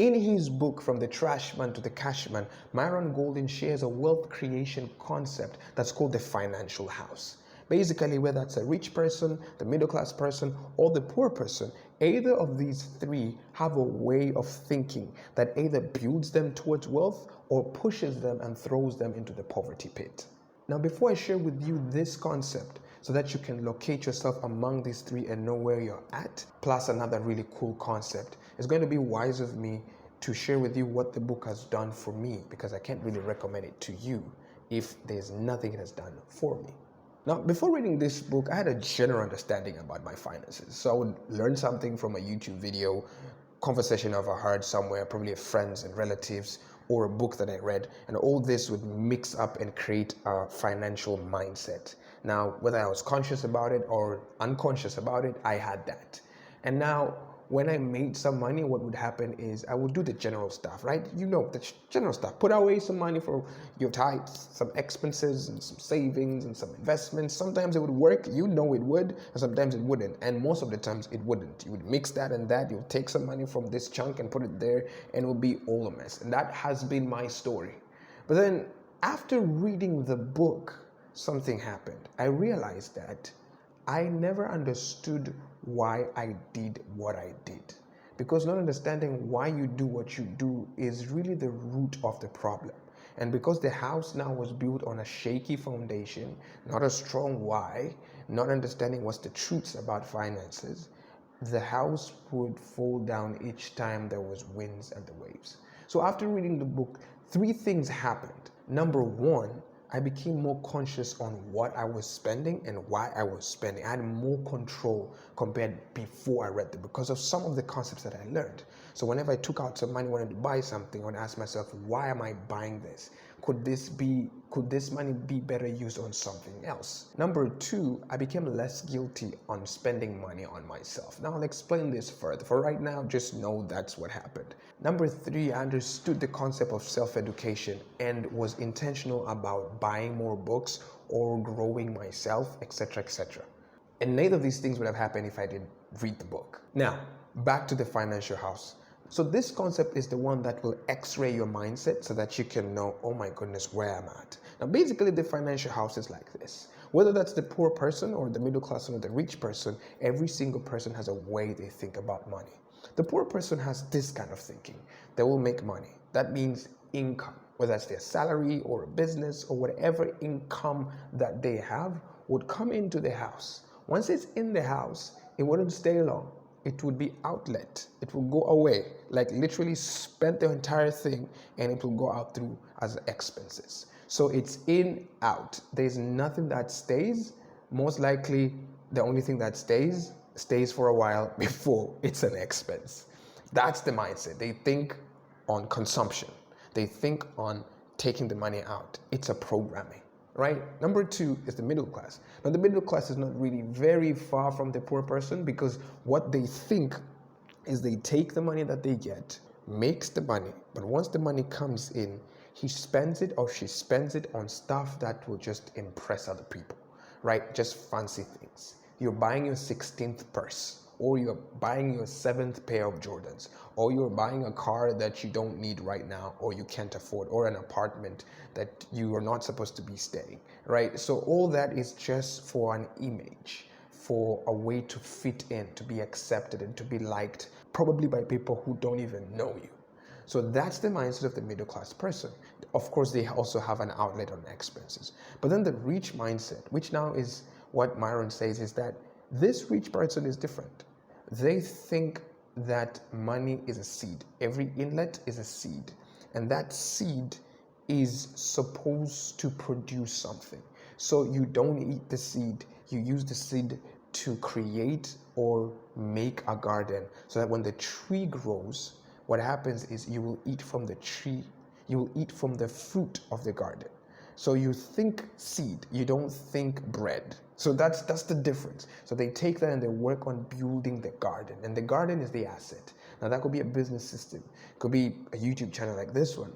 In his book, From the Trashman to the Cashman, Myron Golden shares a wealth creation concept that's called the financial house. Basically, whether it's a rich person, the middle class person, or the poor person, either of these three have a way of thinking that either builds them towards wealth or pushes them and throws them into the poverty pit. Now, before I share with you this concept so that you can locate yourself among these three and know where you're at, plus another really cool concept, it's going to be wise of me to share with you what the book has done for me, because I can't really recommend it to you if there's nothing it has done for me. Now, before reading this book, I had a general understanding about my finances. So I would learn something from a YouTube video, conversation I've heard somewhere, probably friends and relatives, or a book that I read, and all this would mix up and create a financial mindset. Now, whether I was conscious about it or unconscious about it, I had that. And now, when I made some money, what would happen is I would do the general stuff, right? You know, the general stuff. Put away some money for your tithes, some expenses and some savings and some investments. Sometimes it would work, you know it would, and sometimes it wouldn't. And most of the times it wouldn't. You would mix that and that. You'll take some money from this chunk and put it there, and it will be all a mess. And that has been my story. But then after reading the book, something happened. I realized that I never understood why I did what I did. Because not understanding why you do what you do is really the root of the problem. And because the house now was built on a shaky foundation, not a strong why, not understanding what's the truths about finances, the house would fall down each time there was winds and the waves. So after reading the book, three things happened. Number one, I became more conscious on what I was spending and why I was spending. I had more control compared before I read the book because of some of the concepts that I learned. So whenever I took out some money, wanted to buy something, I would ask myself, why am I buying this? Could this money be better used on something else? Number two, I became less guilty on spending money on myself. Now I'll explain this further. For right now, just know that's what happened. Number three, I understood the concept of self-education and was intentional about buying more books or growing myself, etc., etc. And neither of these things would have happened if I didn't read the book. Now, back to the financial house. So this concept is the one that will x-ray your mindset so that you can know, oh my goodness, where I'm at. Now, basically, the financial house is like this. Whether that's the poor person or the middle class or the rich person, every single person has a way they think about money. The poor person has this kind of thinking. They will make money. That means income, whether that's their salary or a business or whatever income that they have would come into the house. Once it's in the house, it wouldn't stay long. It would be outlet. It will go away, like literally spend the entire thing, and it will go out through as expenses. So it's in, out. There's nothing that stays. Most likely, the only thing that stays for a while before it's an expense. That's the mindset. They think on consumption. They think on taking the money out. It's a programming. Right? Number two is the middle class. Now, the middle class is not really very far from the poor person because what they think is they take the money that they get, makes the money, but once the money comes in, he spends it or she spends it on stuff that will just impress other people, right? Just fancy things. You're buying your 16th purse, or you're buying your 7th pair of Jordans, or you're buying a car that you don't need right now or you can't afford, or an apartment that you are not supposed to be staying, right? So all that is just for an image, for a way to fit in, to be accepted and to be liked, probably by people who don't even know you. So that's the mindset of the middle class person. Of course, they also have an outlet on expenses. But then the rich mindset, which now is what Myron says, is that this rich person is different. They think that money is a seed. Every inlet is a seed. And that seed is supposed to produce something. So you don't eat the seed. You use the seed to create or make a garden so that when the tree grows, what happens is you will eat from the tree. You will eat from the fruit of the garden. So you think seed, you don't think bread. So that's the difference. So they take that and they work on building the garden. And the garden is the asset. Now that could be a business system. It could be a YouTube channel like this one.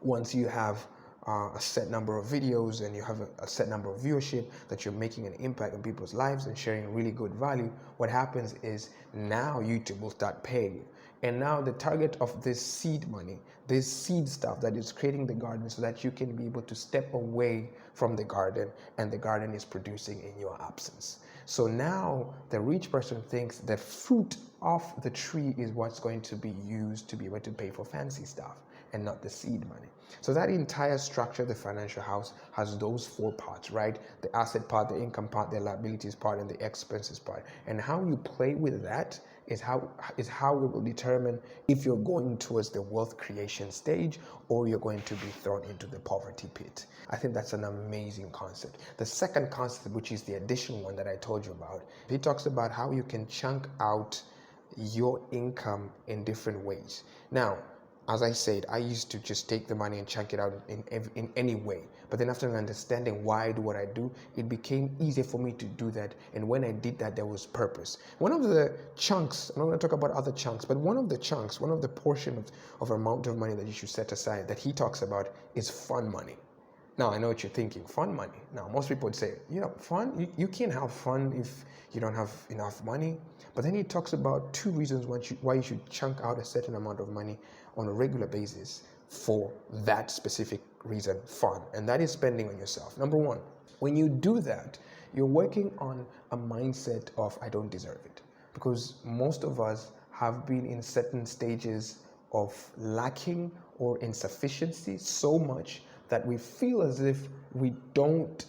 Once you have a set number of videos and you have a set number of viewership, that you're making an impact in people's lives and sharing really good value, what happens is now YouTube will start paying you. And now the target of this seed money, this seed stuff that is creating the garden so that you can be able to step away from the garden and the garden is producing in your absence. So now the rich person thinks the fruit of the tree is what's going to be used to be able to pay for fancy stuff and not the seed money. So that entire structure, the financial house, has those four parts, right? The asset part, the income part, the liabilities part, and the expenses part. And how you play with that is how it will determine if you're going towards the wealth creation stage or you're going to be thrown into the poverty pit. I think that's an amazing concept. The second concept, which is the additional one that I told you about, he talks about how you can chunk out your income in different ways. Now, as I said, I used to just take the money and chunk it out in any way. But then after understanding why I do what I do, it became easier for me to do that. And when I did that, there was purpose. One of the chunks, I'm not going to talk about other chunks, but one of the portion of amount of money that you should set aside that he talks about is fun money. Now, I know what you're thinking, fun money. Now, most people would say, fun, you can't have fun if you don't have enough money. But then he talks about two reasons why you should chunk out a certain amount of money on a regular basis for that specific reason, fun. And that is spending on yourself. Number one, when you do that, you're working on a mindset of, I don't deserve it. Because most of us have been in certain stages of lacking or insufficiency so much that we feel as if we don't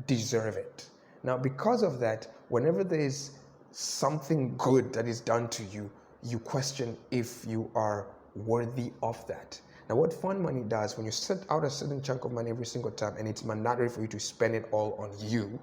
deserve it. Now, because of that, whenever there is something good that is done to you, you question if you are worthy of that. Now, what fun money does, when you set out a certain chunk of money every single time and it's mandatory for you to spend it all on you,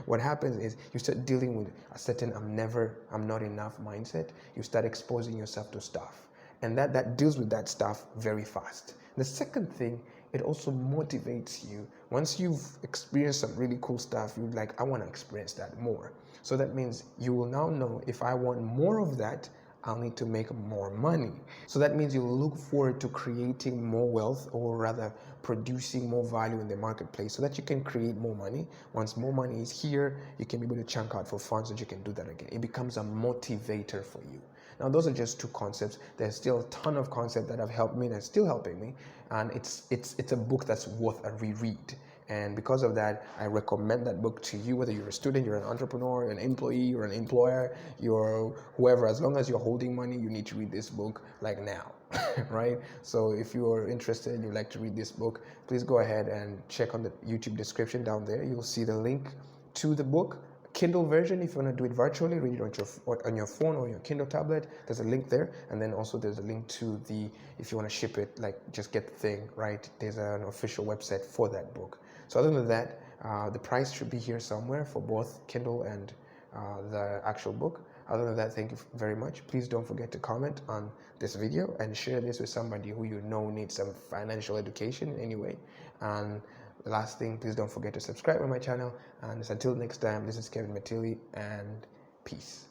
what happens is you start dealing with a certain I'm not enough mindset. You start exposing yourself to stuff. And that deals with that stuff very fast. The second thing, it also motivates you. Once you've experienced some really cool stuff, you're like, I want to experience that more. So that means you will now know if I want more of that, I'll need to make more money. So that means you'll look forward to creating more wealth, or rather producing more value in the marketplace so that you can create more money. Once more money is here, you can be able to chunk out for funds so that you can do that again. It becomes a motivator for you. Now, those are just two concepts. There's still a ton of concepts that have helped me and are still helping me. And it's a book that's worth a reread. And because of that, I recommend that book to you, whether you're a student, you're an entrepreneur, an employee, you're an employer, you're whoever. As long as you're holding money, you need to read this book like now, right? So if you're interested and you'd like to read this book, please go ahead and check on the YouTube description down there. You'll see the link to the book. Kindle version, if you want to do it virtually, read it on your phone or your Kindle tablet, there's a link there. And then also there's a link to if you want to ship it, like just get the thing, right? There's an official website for that book. So other than that, the price should be here somewhere for both Kindle and the actual book. Other than that, thank you very much. Please don't forget to comment on this video and share this with somebody who you know needs some financial education in any way. And the last thing, please don't forget to subscribe on my channel. And until next time, this is Kevin Matili, and peace.